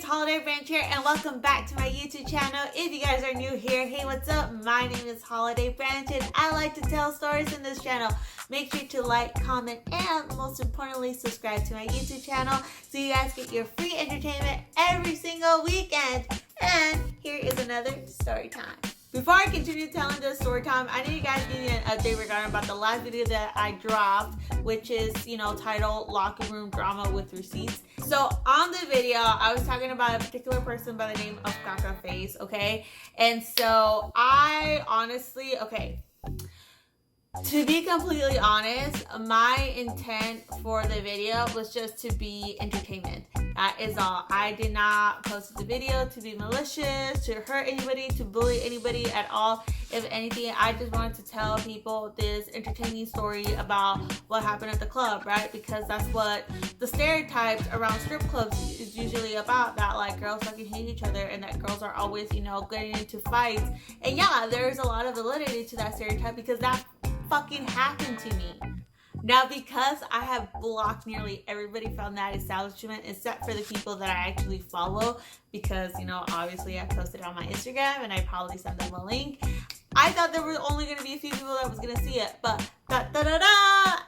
Holiday Branch here, and welcome back to my YouTube channel. If you guys are new here, hey, what's up? My name is Holiday Branch, and I like to tell stories in this channel. Make sure to like, comment, and most importantly, subscribe to my YouTube channel so you guys get your free entertainment every single weekend. And here is another story time. Before I continue telling this story time, I need you guys to give you an update regarding about the last video that I dropped, which is, titled Locker Room Drama with Receipts. So on the video, I was talking about a particular person by the name of Caca Face, okay? And so I honestly, to be completely honest, my intent for the video was just to be entertainment. That is all. I did not post the video to be malicious, to hurt anybody, to bully anybody at all. If anything, I just wanted to tell people this entertaining story about what happened at the club, right? Because that's what the stereotypes around strip clubs is usually about, that like girls fucking hate each other and that girls are always, getting into fights. And yeah, there's a lot of validity to that stereotype because that fucking happened to me. Now, because I have blocked nearly everybody from that establishment except for the people that I actually follow, because obviously I posted on my Instagram and I probably sent them a link. I thought there were only going to be a few people that was going to see it, but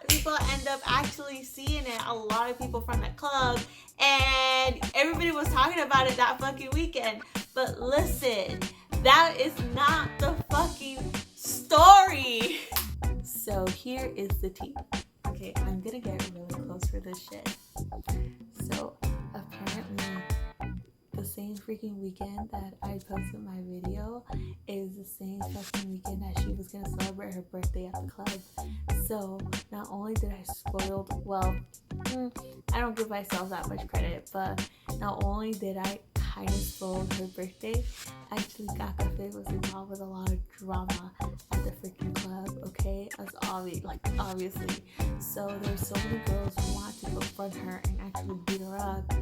people end up actually seeing it. A lot of people from that club, and everybody was talking about it that fucking weekend. But listen, that is not the fucking story. So here is the tea. Okay, I'm gonna get really close for this shit. So apparently the same freaking weekend that I posted my video is the same fucking weekend that she was gonna celebrate her birthday at the club. So not only did I I don't give myself that much credit, but not only did I kind of spoiled her birthday, actually Caca Face was involved with a lot of drama at the freaking club, okay? As obviously. So there's so many girls who want to confront her and actually beat her up.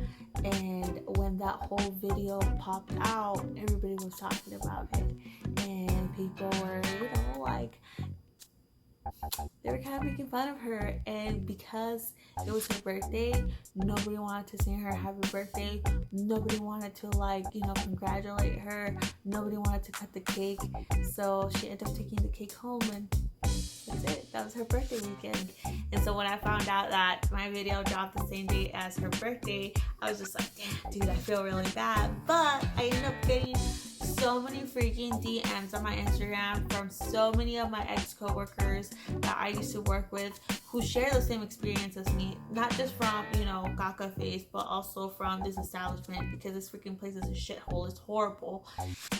And when that whole video popped out, everybody was talking about it. And people were, they were kind of making fun of her, and because it was her birthday, nobody wanted to sing her happy birthday. Nobody wanted to congratulate her. Nobody wanted to cut the cake. So she ended up taking the cake home, and that's it. That was her birthday weekend. And so when I found out that my video dropped the same day as her birthday, I was just like, damn, dude, I feel really bad. But I ended up getting so many freaking DMs on my Instagram from so many of my ex-coworkers that I used to work with who share the same experience as me, not just from, Caca Face, but also from this establishment, because this freaking place is a shithole. It's horrible.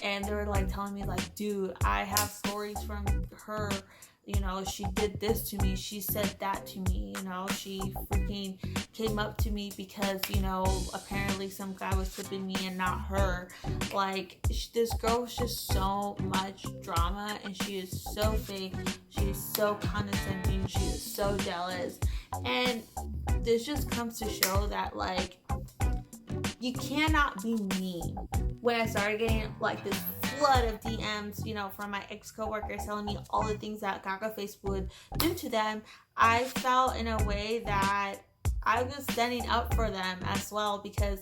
And they were telling me dude, I have stories from her. She did this to me. She said that to me. She freaking came up to me because, apparently some guy was tipping me and not her. This girl was just so much drama, and she is so fake. She is so condescending. She is so jealous. And this just comes to show that, you cannot be mean. When I started getting, this flood of DMs, from my ex-coworkers telling me all the things that Caca Face would do to them, I felt in a way that I was standing up for them as well, because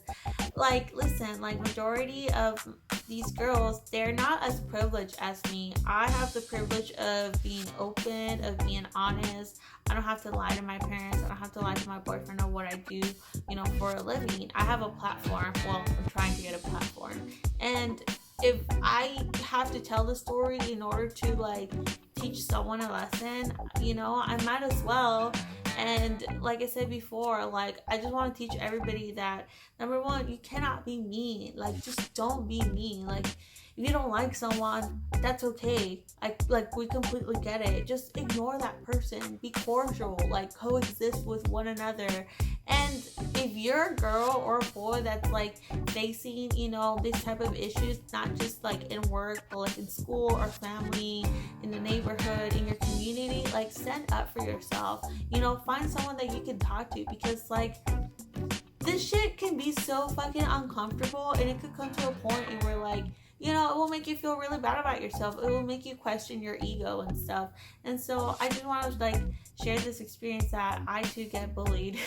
listen, majority of these girls, they're not as privileged as me. I have the privilege of being open, of being honest. I don't have to lie to my parents. I don't have to lie to my boyfriend or what I do, for a living. I have a platform. Well, I'm trying to get a platform. And if I have to tell the story in order to teach someone a lesson, I might as well. And like I said before, I just want to teach everybody that, number one, you cannot be mean. Just don't be mean. If you don't like someone, that's okay. We completely get it. Just ignore that person. Be cordial. Coexist with one another. And if you're a girl or a boy that's facing, these type of issues, not just in work, but in school or family, in the neighborhood, in your community, stand up for yourself. Find someone that you can talk to, because this shit can be so fucking uncomfortable, and it could come to a point where it will make you feel really bad about yourself. It will make you question your ego and stuff. And so I just want to share this experience that I too get bullied.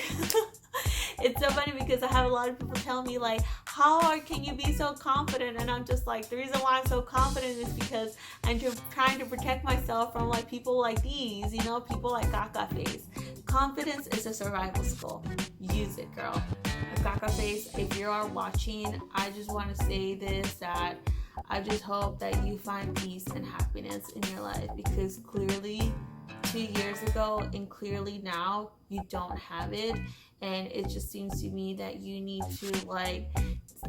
It's so funny because I have a lot of people tell me like, how can you be so confident? And I'm just like, the reason why I'm so confident is because I'm just trying to protect myself from like people like these, you know, people like Gaga Face. Confidence is a survival skill. Use it, girl. Gaga Face, if you are watching, I just want to say this, that I just hope that you find peace and happiness in your life, because clearly 2 years ago and clearly now you don't have it, and it just seems to me that you need to like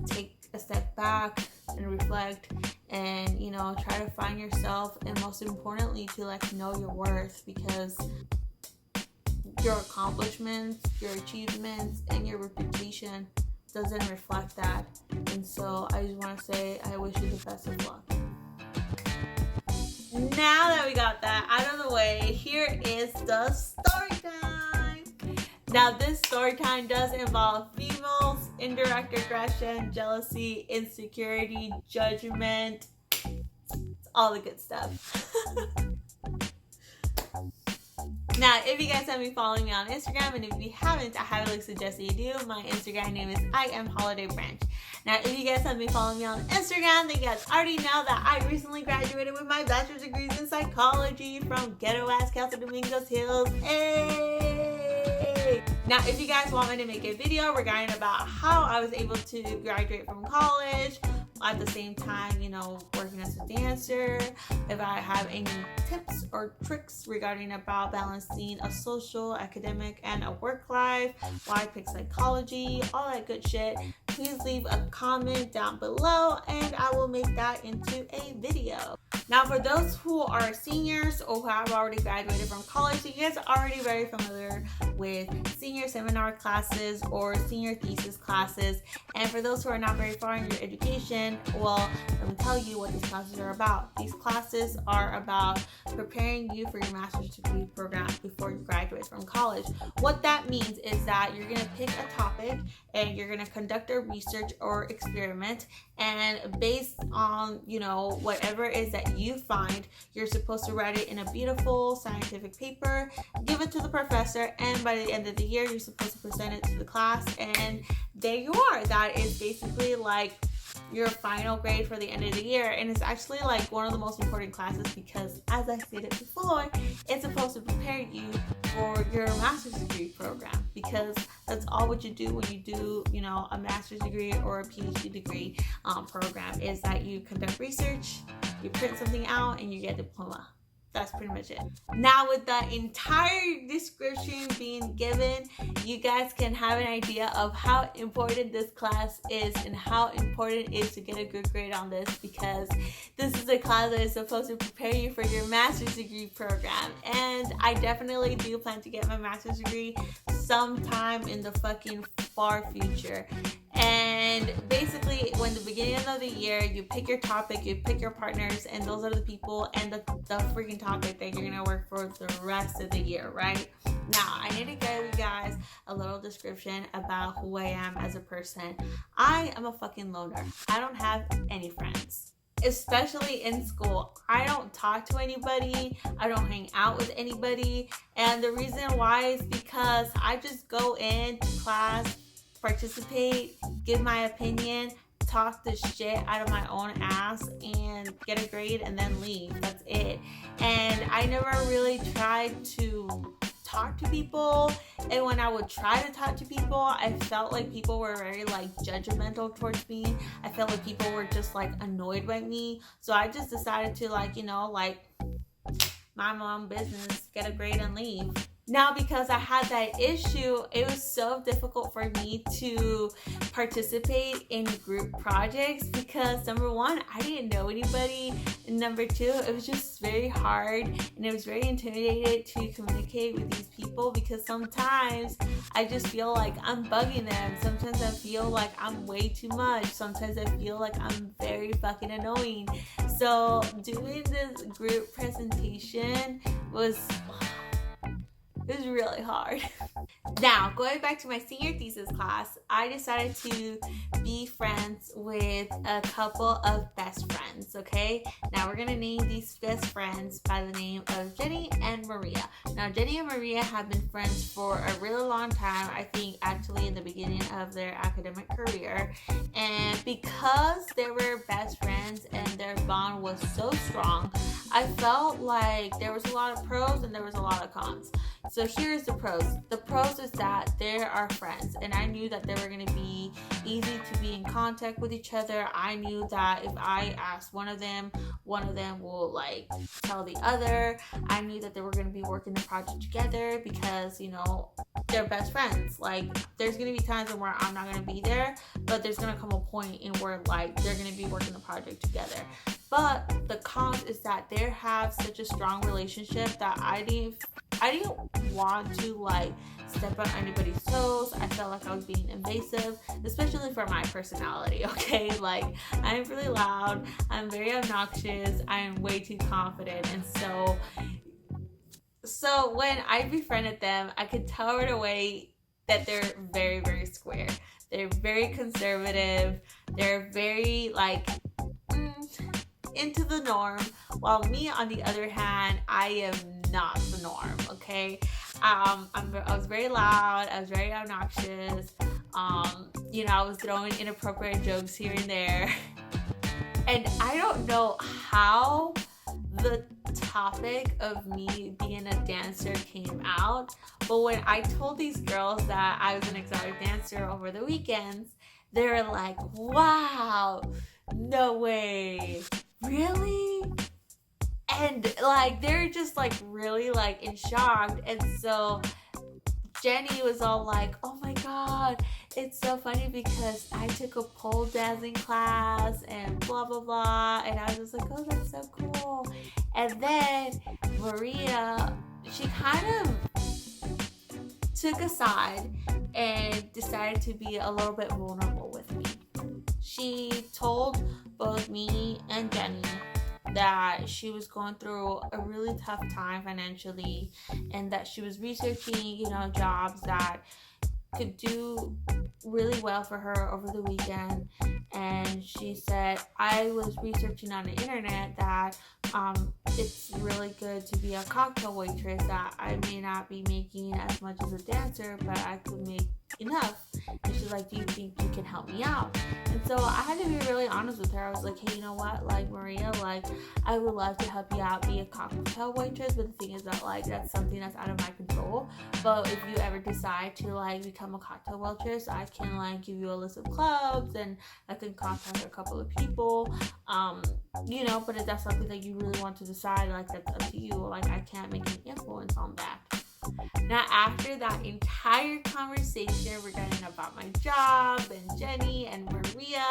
take a step back and reflect and, you know, try to find yourself, and most importantly to like know your worth, because your accomplishments, your achievements, and your reputation doesn't reflect that. And so I just want to say I wish you the best of luck. Now that we got that out of the way, here is the story time. Now this story time does involve females, indirect aggression, jealousy, insecurity, judgment. It's all the good stuff. Now, if you guys haven't been following me on Instagram, and if you haven't, I highly suggest that you do. My Instagram name is IamHolidayBranch. Now, if you guys haven't been following me on Instagram, then you guys already know that I recently graduated with my bachelor's degrees in psychology from ghetto-ass Castle Domingos Hills. Hey! Now, if you guys want me to make a video regarding about how I was able to graduate from college, at the same time, you know, working as a dancer, if I have any tips or tricks regarding about balancing a social, academic, and a work life, why I pick psychology, all that good shit, please leave a comment down below and I will make that into a video. Now, for those who are seniors or who have already graduated from college, you guys are already very familiar with senior seminar classes or senior thesis classes. And for those who are not very far in your education, well, let me tell you what these classes are about. These classes are about preparing you for your master's degree program before you graduate from college. What that means is that you're going to pick a topic and you're going to conduct a research or experiment, and based on, you know, whatever it is that you find, you're supposed to write it in a beautiful scientific paper, give it to the professor, and by the end of the year you're supposed to present it to the class, and there you are. That is basically like your final grade for the end of the year. And it's actually like one of the most important classes because, as I stated before, it's supposed to prepare you for your master's degree program, because that's all what you do when you do, you know, a master's degree or a PhD degree program, is that you conduct research, you print something out, and you get a diploma. That's pretty much it. Now, with the entire description being given, you guys can have an idea of how important this class is and how important it is to get a good grade on this, because this is a class that is supposed to prepare you for your master's degree program. And I definitely do plan to get my master's degree sometime in the fucking far future. And basically, when the beginning of the year, you pick your topic, you pick your partners, and those are the people and the freaking topic that you're gonna work for the rest of the year, right? Now, I need to give you guys a little description about who I am as a person. I am a fucking loner. I don't have any friends. Especially in school, I don't talk to anybody, I don't hang out with anybody, and the reason why is because I just go into class, participate, give my opinion, talk the shit out of my own ass, and get a grade and then leave. That's it. And I never really tried to talk to people, and when I would try to talk to people, I felt like people were very like judgmental towards me. I felt like people were just like annoyed by me. So I just decided to, like, you know, like, mind my own business, get a grade and leave. Now, because I had that issue, it was so difficult for me to participate in group projects because, number one, I didn't know anybody, and number two, it was just very hard, and it was very intimidating to communicate with these people because sometimes I just feel like I'm bugging them. Sometimes I feel like I'm way too much. Sometimes I feel like I'm very fucking annoying. So doing this group presentation was It was really hard. Now, going back to my senior thesis class, I decided to be friends with a couple of best friends, okay? Now, we're going to name these best friends by the name of Jenny and Maria. Now, Jenny and Maria have been friends for a really long time, I think actually in the beginning of their academic career. And because they were best friends and their bond was so strong, I felt like there was a lot of pros and there was a lot of cons. So here's the pros. The pros is that they are friends, and I knew that they were going to be easy to be in contact with each other. I knew that if I asked one of them will like tell the other. I knew that they were going to be working the project together because, you know, they're best friends. Like, there's going to be times where I'm not going to be there, but there's going to come a point in where like they're going to be working the project together. But the cons is that they have such a strong relationship that I didn't want to like step on anybody's toes. I felt like I was being invasive, especially for my personality, okay? Like, I'm really loud, I'm very obnoxious, I'm way too confident, and so when I befriended them, I could tell right away that they're very, very square. They're very conservative. They're very like into the norm, while me, on the other hand, I am not the norm, okay? I was very loud, I was very obnoxious, you know, I was throwing inappropriate jokes here and there, and I don't know how the topic of me being a dancer came out, but when I told these girls that I was an exotic dancer over the weekends, they were like, wow, no way, really? And like they're just like really like in shock. And so Jenny was all like, oh my god, it's so funny because I took a pole dancing class and blah blah blah, and I was just like, oh, that's so cool. And then Maria, she kind of took a side and decided to be a little bit vulnerable with me. She told both me and Jenny that she was going through a really tough time financially, and that she was researching, you know, jobs that could do really well for her over the weekend. And she said, I was researching on the internet that it's really good to be a cocktail waitress, that I may not be making as much as a dancer, but I could make enough. And she's like, do you think you can help me out? And so I had to be really honest with her. I was like, hey, you know what, like, Maria, like, I would love to help you out, be a cocktail waitress, but the thing is that like that's something that's out of my control. But if you ever decide to like become a cocktail waitress, I can like give you a list of clubs and I can contact a couple of people, you know, but if that's something that you really want to decide, like, that's up to you. Like, I can't make any influence on that. Now, after that entire conversation regarding about my job and Jenny and Maria,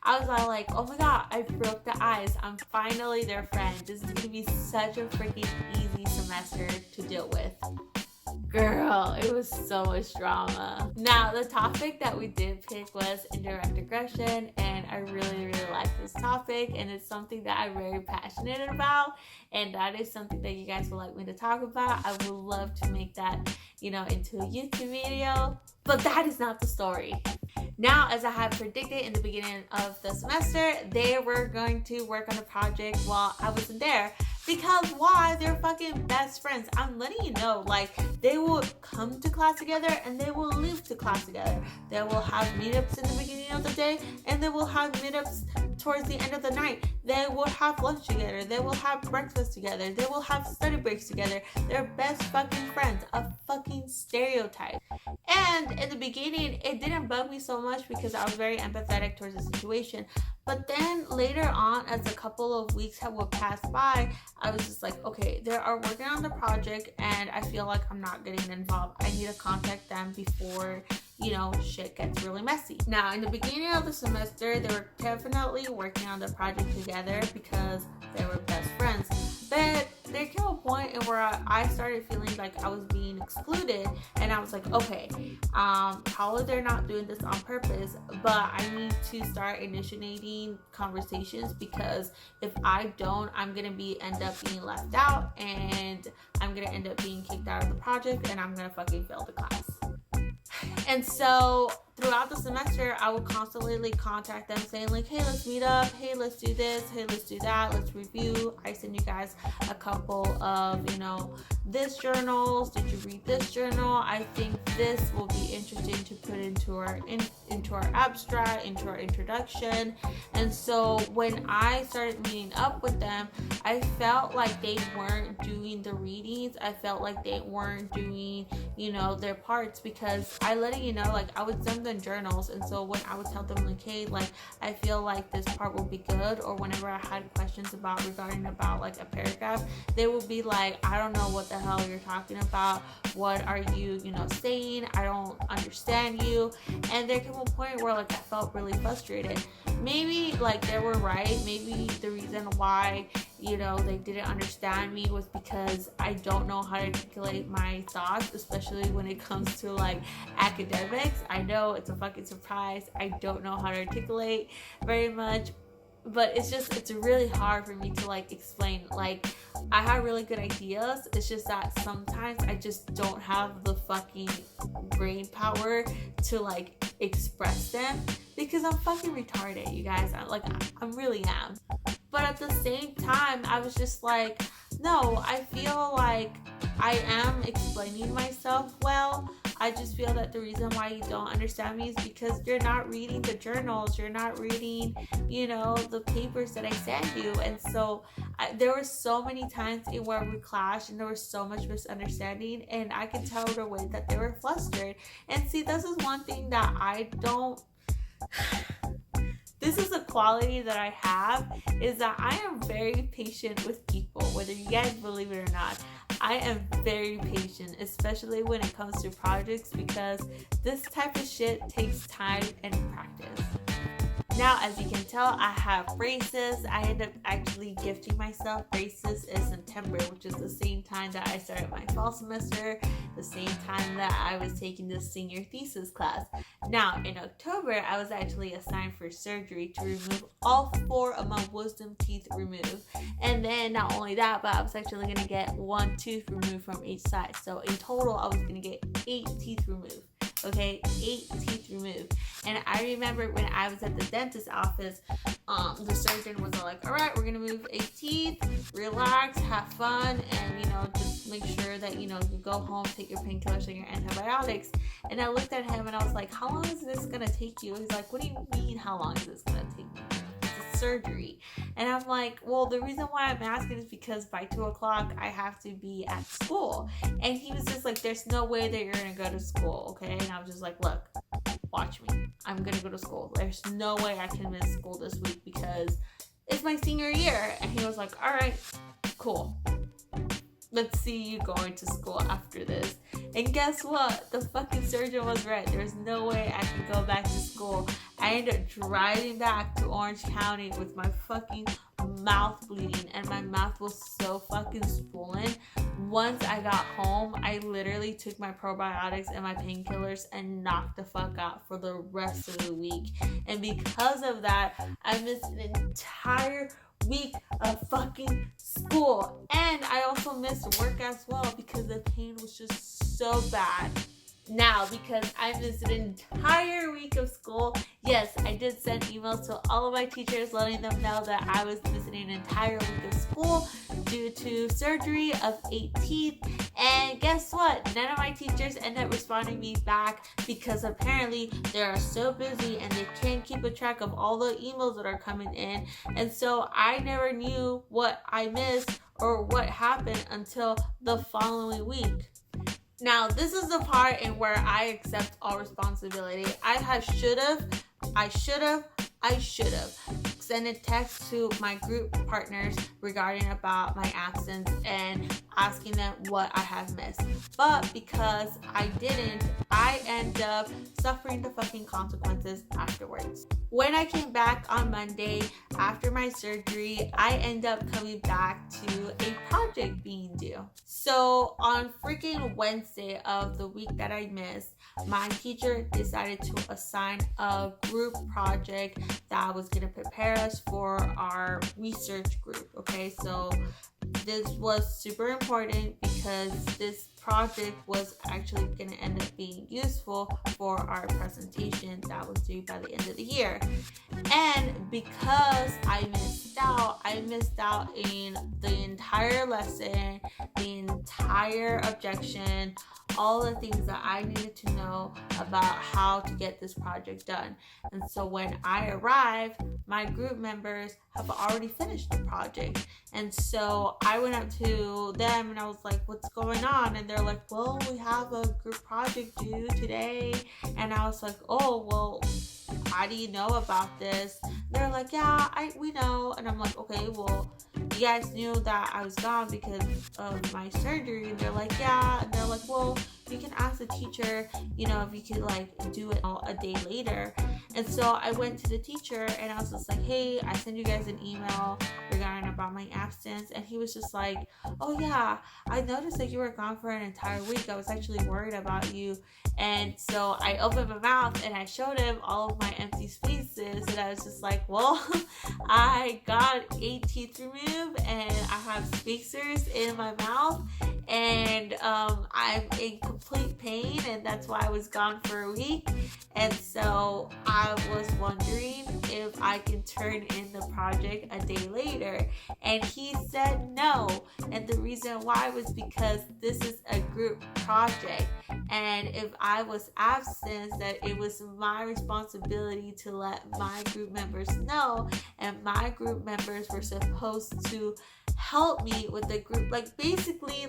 I was all like, oh my god, I broke the ice. I'm finally their friend. This is gonna be such a freaking easy semester to deal with. Girl, it was so much drama. Now, the topic that we did pick was indirect aggression, and I really, really like this topic, and it's something that I'm very passionate about, and that is something that you guys would like me to talk about. I would love to make that, you know, into a YouTube video, but that is not the story. Now, as I had predicted in the beginning of the semester, they were going to work on a project while I wasn't there. Because why? They're fucking best friends. I'm letting you know, like, they will come to class together and they will leave to class together. They will have meetups in the beginning of the day and they will have meetups towards the end of the night. They will have lunch together. They will have breakfast together. They will have study breaks together. They're best fucking friends. A fucking stereotype. And in the beginning, it didn't bug me so much because I was very empathetic towards the situation. But then later on, as a couple of weeks would pass by, I was just like, okay, they are working on the project and I feel like I'm not getting involved. I need to contact them before, you know, shit gets really messy. Now, in the beginning of the semester, they were definitely working on the project together because they were best friends. But there came a point in where I started feeling like I was being excluded, and I was like, okay, how they're not doing this on purpose, but I need to start initiating conversations, because if I don't, I'm gonna end up being left out, and I'm gonna end up being kicked out of the project, and I'm gonna fucking fail the class. And so throughout the semester, I would constantly contact them saying like, hey, let's meet up. Hey, let's do this. Hey, let's do that. Let's review. I send you guys a couple of, this journals. Did you read this journal? I think this will be interesting to put into our abstract, into our introduction. And so when I started meeting up with them, I felt like they weren't doing the readings. I felt like they weren't doing, their parts, because I let it, like I would send them journals. And so when I would tell them like, hey, like I feel like this part will be good, or whenever I had questions regarding like a paragraph, they would be like, I don't know what the hell you're talking about. What are you, saying? I don't understand you. And there came a point where like I felt really frustrated. Maybe like they were right. Maybe the reason why, they didn't understand me was because I don't know how to articulate my thoughts, especially when it comes to like academics. I know it's a fucking surprise. I don't know how to articulate very much, but it's really hard for me to like explain. Like I have really good ideas. It's just that sometimes I just don't have the fucking brain power to like express them, because I'm fucking retarded, you guys. I really am. But at the same time, I was just like, no, I feel like I am explaining myself well. I just feel that the reason why you don't understand me is because you're not reading the journals. You're not reading, the papers that I send you. And so there were so many times where we clashed, and there was so much misunderstanding, and I could tell the way that they were flustered. And see, this is one thing that I don't... This is a quality that I have, is that I am very patient with people, whether you guys believe it or not. I am very patient, especially when it comes to projects, because this type of shit takes time and practice. Now, as you can tell, I have braces. I ended up actually gifting myself braces in September, which is the same time that I started my fall semester, the same time that I was taking the senior thesis class. Now, in October, I was actually assigned for surgery to remove all 4 of my wisdom teeth removed. And then not only that, but I was actually going to get 1 tooth removed from each side. So in total, I was going to get 8 teeth removed. Okay, 8 teeth removed. And I remember when I was at the dentist's office, the surgeon was like, all right, we're gonna move 8 teeth, relax, have fun, and just make sure that you go home, take your painkillers and your antibiotics. And I looked at him and I was like, how long is this gonna take you? He's like, what do you mean, how long is this gonna take me? Surgery. And I'm like, well, the reason why I'm asking is because by 2:00 I have to be at school. And he was just like, there's no way that you're gonna go to school, okay? And I was just like, look, watch me, I'm gonna go to school. There's no way I can miss school this week because it's my senior year. And he was like, all right, cool, let's see you going to school after this. And guess what? The fucking surgeon was right. There's no way I could go back to school. I ended up driving back to Orange County with my fucking mouth bleeding, and my mouth was so fucking swollen. Once I got home, I literally took my probiotics and my painkillers and knocked the fuck out for the rest of the week. And because of that, I missed an entire week of fucking school. And I also missed work as well because the pain was just so bad. Now, because I missed an entire week of school, yes, I did send emails to all of my teachers letting them know that I was missing an entire week of school due to surgery of 8 teeth. And guess what? None of my teachers ended up responding me back because apparently they are so busy and they can't keep a track of all the emails that are coming in. And so I never knew what I missed or what happened until the following week. Now, this is the part in where I accept all responsibility. I should have sent a text to my group partners regarding about my absence and asking them what I have missed. But because I didn't, I end up suffering the fucking consequences afterwards. When I came back on Monday, after my surgery, I end up coming back to a project being due. So on freaking Wednesday of the week that I missed, my teacher decided to assign a group project that was going to prepare us for our research group. Okay, so this was super important because this project was actually going to end up being useful for our presentation that was due by the end of the year. And because I missed out in the entire lesson, the entire objection, all the things that I needed to know about how to get this project done. And so when I arrived, my group members have already finished the project. And so I went up to them and I was like, what's going on? And they're like, well, we have a group project due today. And I was like, oh, well, how do you know about this? They're like, yeah, we know. And I'm like, okay, well, you guys knew that I was gone because of my surgery? And they're like, yeah. And they're like, well, you can ask the teacher, if you could do it a day later. And so I went to the teacher and I was just like, hey, I sent you guys an email regarding about my absence. And he was just like, oh yeah, I noticed that you were gone for an entire week. I was actually worried about you. And so I opened my mouth and I showed him all of my empty spaces. And I was just like, well, I got 8 teeth removed and I have spacers in my mouth. And I'm in complete pain, and that's why I was gone for a week. And so I was wondering if I can turn in the project a day later. And he said no. And the reason why was because this is a group project. And if I was absent, that it was my responsibility to let my group members know. And my group members were supposed to help me with the group, basically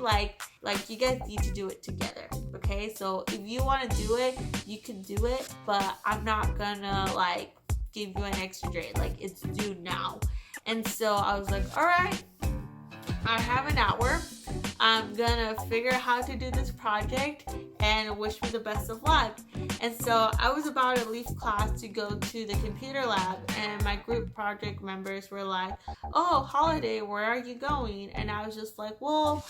you guys need to do it together. Okay, so if you want to do it, you can do it, but I'm not gonna give you an extra day. It's due now. And so I was like, all right, I have an hour. I'm gonna figure out how to do this project and wish me the best of luck. And so I was about to leave class to go to the computer lab, and my group project members were like, oh, Holiday, where are you going? And I was just like, well,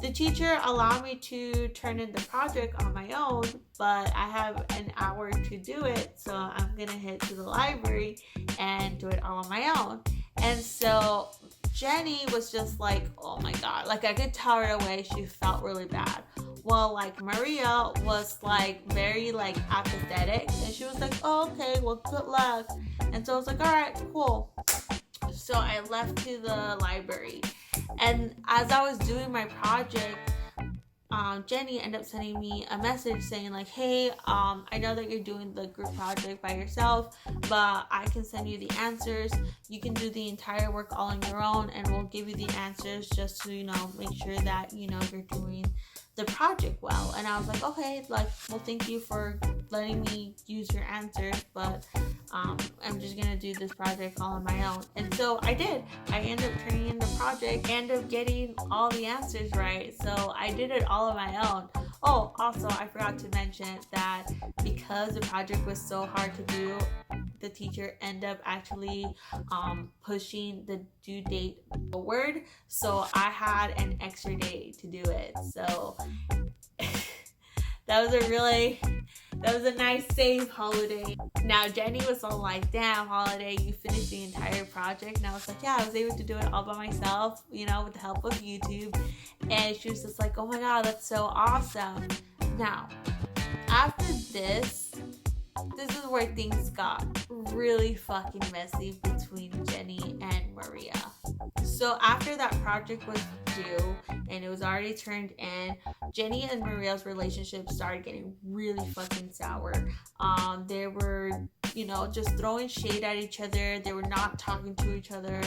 the teacher allowed me to turn in the project on my own, but I have an hour to do it, so I'm gonna head to the library and do it all on my own. And so Jenny was just like, oh my god, I could tell right away she felt really bad. Well, Maria was very apathetic, and she was like, oh, okay, well, good luck. And so I was like, all right, cool. So I left to the library, and as I was doing my project, Jenny ended up sending me a message saying hey, I know that you're doing the group project by yourself, but I can send you the answers. You can do the entire work all on your own, and we'll give you the answers just to make sure that you're doing the project well. And I was like, okay, well, thank you for letting me use your answers, but I'm just gonna do this project all on my own. And so I did. I ended up turning in the project, ended up getting all the answers right. So I did it all on my own. Oh, also, I forgot to mention that because the project was so hard to do, the teacher ended up actually pushing the due date forward. So I had an extra day to do it. So that was a nice save, Holiday. Now Jenny was all like, damn, Holiday, you finished the entire project. And I was like, yeah, I was able to do it all by myself, with the help of YouTube. And she was just like, oh my god, that's so awesome. Now, after this is where things got really fucking messy between Jenny and Maria. So after that project was due and it was already turned in, Jenny and Maria's relationship started getting really fucking sour. They were, just throwing shade at each other. They were not talking to each other.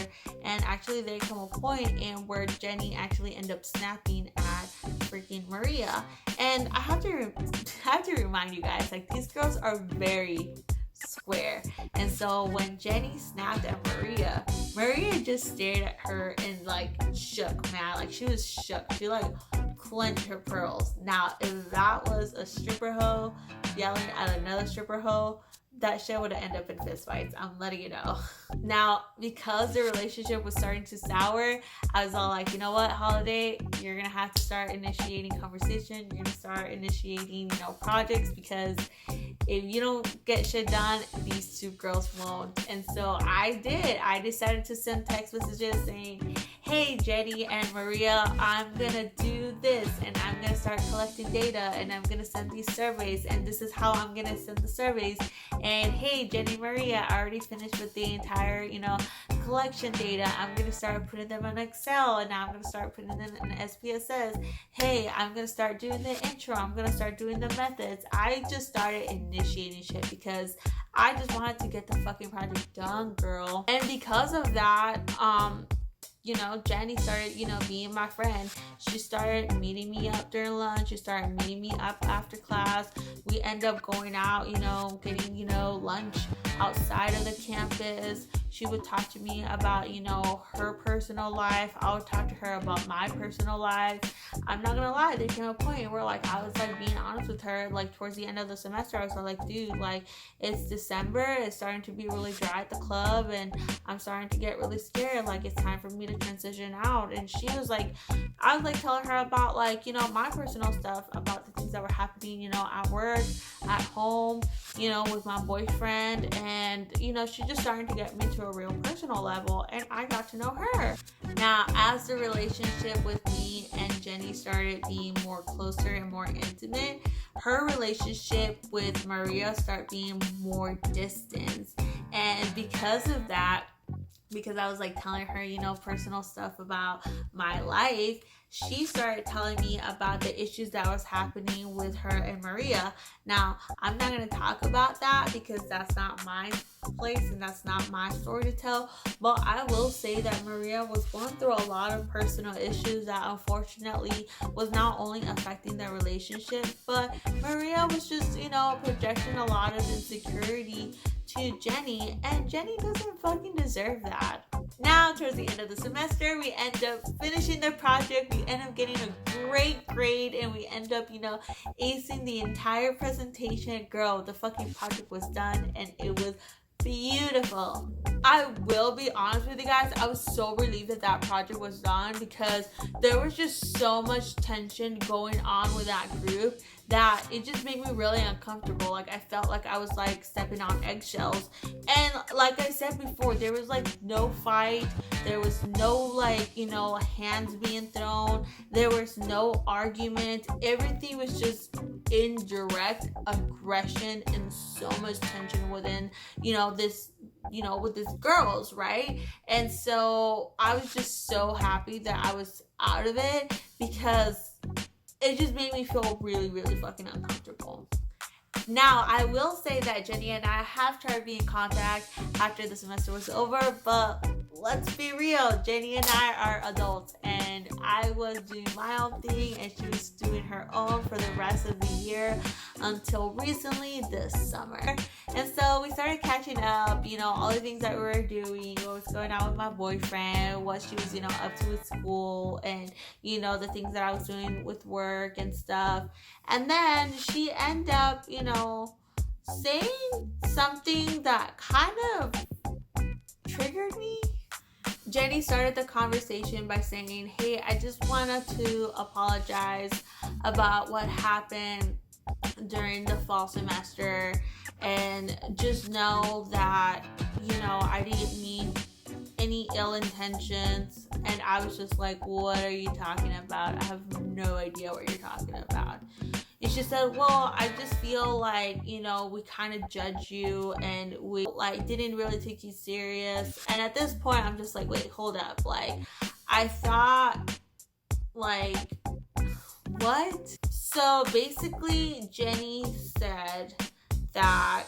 And actually there came a point in where Jenny actually ended up snapping at freaking Maria. And I have to remind you guys, these girls are very square. And so when Jenny snapped at Maria just stared at her and shook, man. She was shook. She clenched her pearls. Now, if that was a stripper hoe yelling at another stripper hoe, that shit would have ended up in fistfights. I'm letting you know. Now, because the relationship was starting to sour, I was all like, you know what, Holiday, you're gonna have to start initiating conversation. You're gonna start initiating, projects, because if you don't get shit done, these two girls won't. And so I did. I decided to send text messages saying, hey, Jenny and Maria, I'm gonna do this, and I'm gonna start collecting data, and I'm gonna send these surveys, and this is how I'm gonna send the surveys. And hey, Jenny, Maria, I already finished with the entire, collection data. I'm gonna start putting them in Excel, and now I'm gonna start putting them in SPSS. Hey, I'm gonna start doing the intro. I'm gonna start doing the methods. I just started initiating shit because I just wanted to get the fucking project done, girl. And because of that, Jenny started, being my friend. She started meeting me up during lunch. She started meeting me up after class. We end up going out, getting, lunch outside of the campus. She would talk to me about, her personal life. I would talk to her about my personal life. I'm not gonna lie, there came a point where, I was, being honest with her, towards the end of the semester. I was like, dude, it's December. It's starting to be really dry at the club, and I'm starting to get really scared. It's time for me to transition out. And she was like, I was, telling her about, my personal stuff, about the things that were happening, at work, at home, with my boyfriend. And, she just started to get me to a real personal level, and I got to know her. Now, as the relationship with me and Jenny started being more closer and more intimate, her relationship with Maria started being more distant. And because of that, because I was telling her, personal stuff about my life, she started telling me about the issues that was happening with her and Maria. Now, I'm not going to talk about that because that's not my place and that's not my story to tell. But I will say that Maria was going through a lot of personal issues that unfortunately was not only affecting their relationship, but Maria was just, projecting a lot of insecurity to Jenny, and Jenny doesn't fucking deserve that. Now, towards the end of the semester, we end up finishing the project. We end up getting a great grade, and we end up, acing the entire presentation. Girl, the fucking project was done, and it was beautiful. I will be honest with you guys, I was so relieved that that project was done, because there was just so much tension going on with that group that it just made me really uncomfortable. I felt like I was stepping on eggshells. And like I said before, there was no fight. There was no hands being thrown. There was no argument. Everything was just indirect aggression and so much tension within, with these girls, right? And so I was just so happy that I was out of it, because it just made me feel really, really fucking uncomfortable. Now, I will say that Jenny and I have tried to be in contact after the semester was over, but let's be real, Jenny and I are adults, and I was doing my own thing, and she was doing her own for the rest of the year until recently this summer. And so we started catching up, all the things that we were doing, what was going on with my boyfriend, what she was, up to with school, and, the things that I was doing with work and stuff. And then she ended up, saying something that kind of triggered me. Jenny started the conversation by saying, hey, I just wanted to apologize about what happened during the fall semester, and just know that, I didn't mean any ill intentions. And I was just like, what are you talking about? I have no idea what you're talking about. And she said, well, I just feel like, we kind of judge you, and we didn't really take you serious. And at this point, I'm just like, wait, hold up. I thought, what? So basically, Jenny said that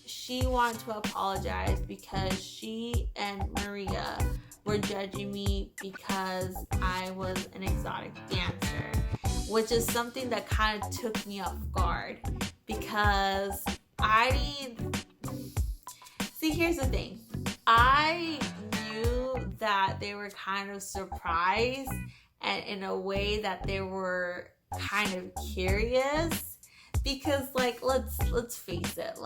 she wanted to apologize because she and Maria were judging me because I was an exotic dancer, which is something that kind of took me off guard, because see, here's the thing. I knew that they were kind of surprised, and in a way that they were kind of curious, because let's face it,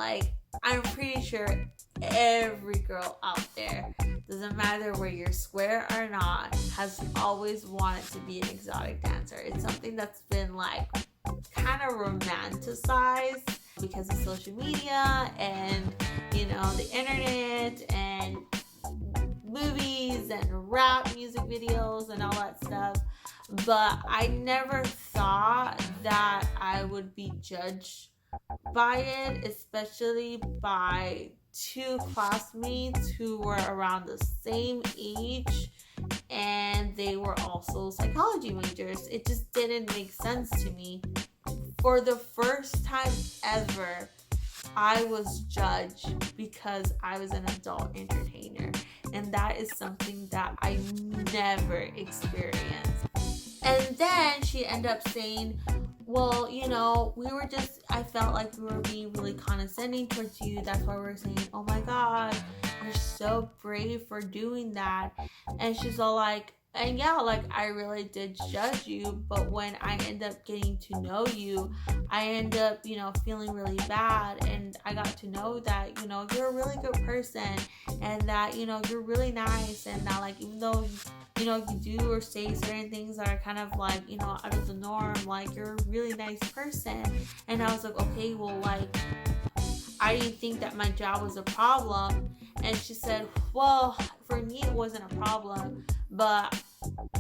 I'm pretty sure every girl out there, doesn't matter where you're square or not, has always wanted to be an exotic dancer. It's something that's been like kind of romanticized because of social media and, you know, the internet and movies and rap music videos and all that stuff. But I never thought that I would be judged by it, especially by two classmates who were around the same age and they were also psychology majors. It just didn't make sense to me. For the first time ever, I was judged because I was an adult entertainer, and that is something that I never experienced. And then she ended up saying, well, you know, I felt like we were being really condescending towards you. That's why we were saying, oh my God, you're so brave for doing that. And she's all like, and yeah, like I really did judge you, but when I end up getting to know you, I end up, you know, feeling really bad. And I got to know that, you know, you're a really good person and that, you know, you're really nice. And that, like, even though, you know, you do or say certain things that are kind of like, you know, out of the norm, like, you're a really nice person. And I was like, okay, well, like, I didn't think that my job was a problem. And she said, well, for me, it wasn't a problem, but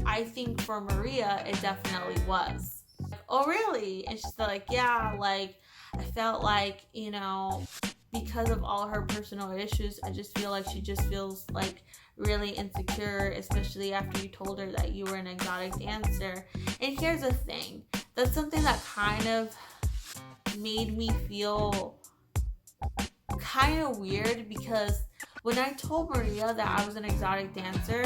I think for Maria, it definitely was. Like, oh, really? And she's like, yeah, like, I felt like, you know, because of all her personal issues, I just feel like she just feels like really insecure, especially after you told her that you were an exotic dancer. And here's the thing, that's something that kind of made me feel kind of weird, because when I told Maria that I was an exotic dancer,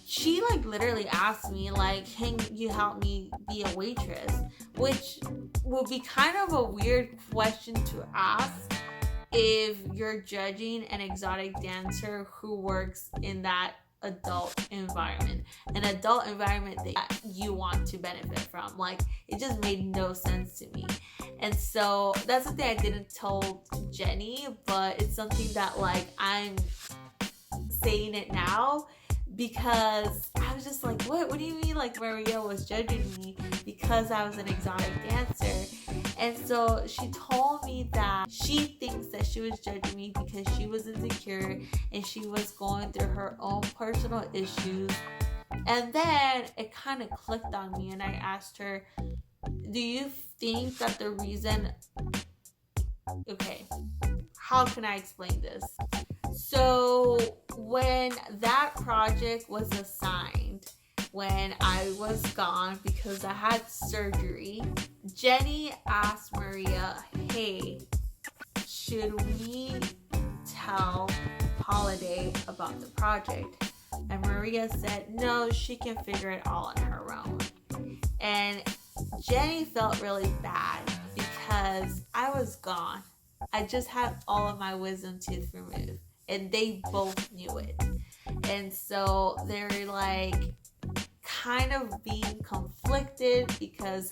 she like literally asked me like, can you help me be a waitress? Which would be kind of a weird question to ask if you're judging an exotic dancer who works in that adult environment, an adult environment that you want to benefit from. Like, it just made no sense to me. And so that's something I didn't tell Jenny, but it's something that like I'm saying it now, because I was just like, what do you mean like Maria was judging me because I was an exotic dancer? And so she told me that she thinks that she was judging me because she was insecure and she was going through her own personal issues. And then it kind of clicked on me, and I asked her, do you think that the reason... Okay, how can I explain this? So when that project was assigned, when I was gone because I had surgery, Jenny asked Maria, hey, should we tell Holiday about the project? And Maria said, no, she can figure it all on her own. And Jenny felt really bad because I was gone. I just had all of my wisdom teeth removed, and they both knew it. And so they're like kind of being conflicted, because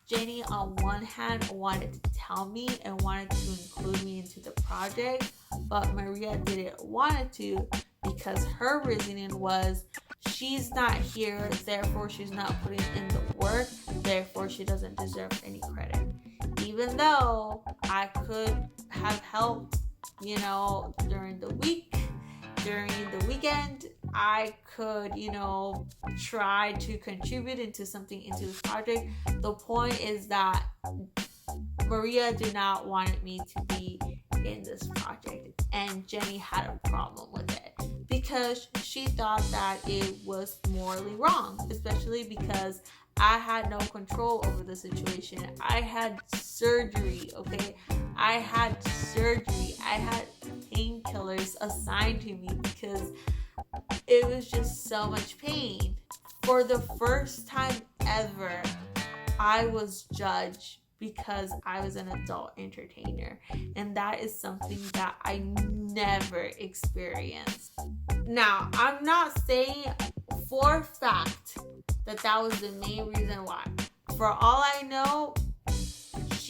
Jenny on one hand wanted to tell me and wanted to include me into the project, but Maria didn't want to, because her reasoning was she's not here, therefore she's not putting in the work, therefore she doesn't deserve any credit. Even though I could have helped, you know, during the week, during the weekend, I could, you know, try to contribute into something into this project. The point is that Maria did not want me to be in this project, and Jenny had a problem with it because she thought that it was morally wrong, especially because I had no control over the situation. I had surgery, okay? I had surgery. I had painkillers assigned to me because it was just so much pain. For the first time ever, I was judged because I was an adult entertainer. And that is something that I never experienced. Now, I'm not saying for a fact that was the main reason why. For all I know,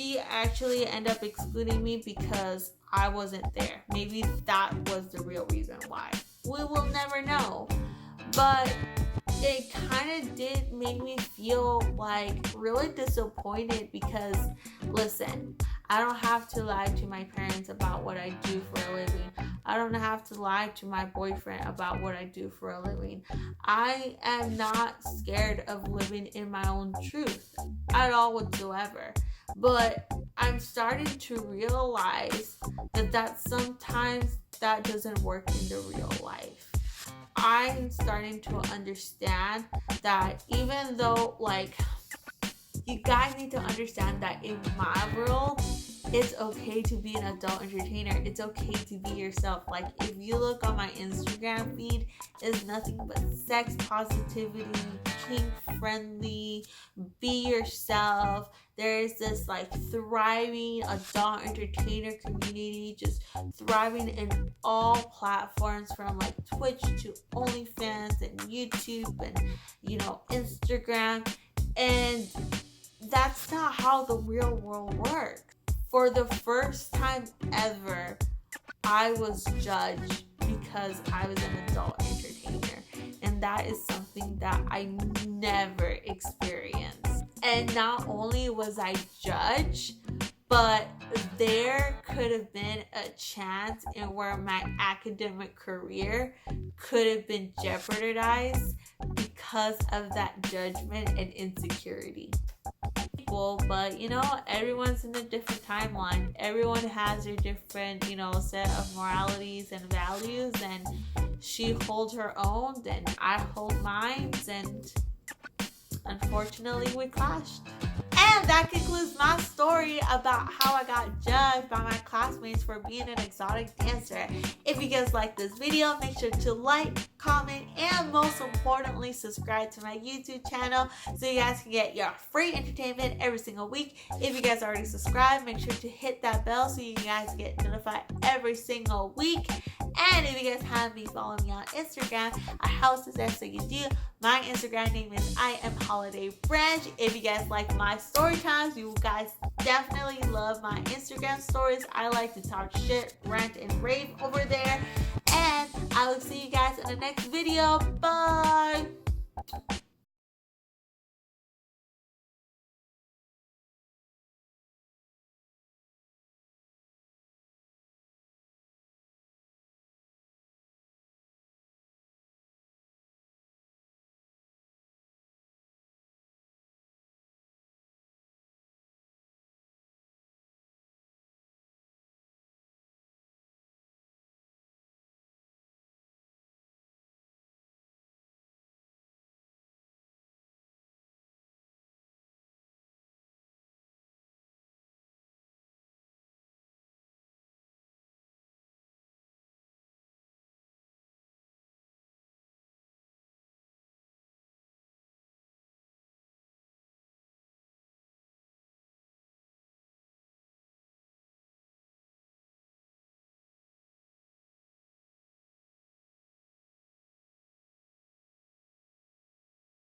she actually ended up excluding me because I wasn't there. Maybe that was the real reason why. We will never know. But it kind of did make me feel like really disappointed because, listen, I don't have to lie to my parents about what I do for a living. I don't have to lie to my boyfriend about what I do for a living. I am not scared of living in my own truth at all whatsoever. But I'm starting to realize that sometimes that doesn't work in the real life. I'm starting to understand that even though, like, you guys need to understand that in my world, it's okay to be an adult entertainer. It's okay to be yourself. Like, if you look on my Instagram feed, it's nothing but sex positivity, kink friendly, be yourself. There's this like thriving adult entertainer community, just thriving in all platforms, from like Twitch to OnlyFans and YouTube and, you know, Instagram. And that's not how the real world works. For the first time ever, I was judged because I was an adult entertainer. And that is something that I never experienced. And not only was I judged, but there could have been a chance in where my academic career could have been jeopardized because of that judgment and insecurity. But you know, everyone's in a different timeline. Everyone has their different, you know, set of moralities and values, and she holds her own and I hold mine, and unfortunately we clashed. And that concludes my story about how I got judged by my classmates for being an exotic dancer. If you guys like this video, make sure to like, comment, and most importantly, subscribe to my YouTube channel so you guys can get your free entertainment every single week. If you guys already subscribed, make sure to hit that bell so you guys get notified every single week. And if you guys haven't been following me on Instagram, I hope suggest that you do. My Instagram name is I am Holiday Branch. If you guys like my story times, you guys definitely love my Instagram stories. I like to talk shit, rant, and rave over there. And I will see you guys in the next video. Bye!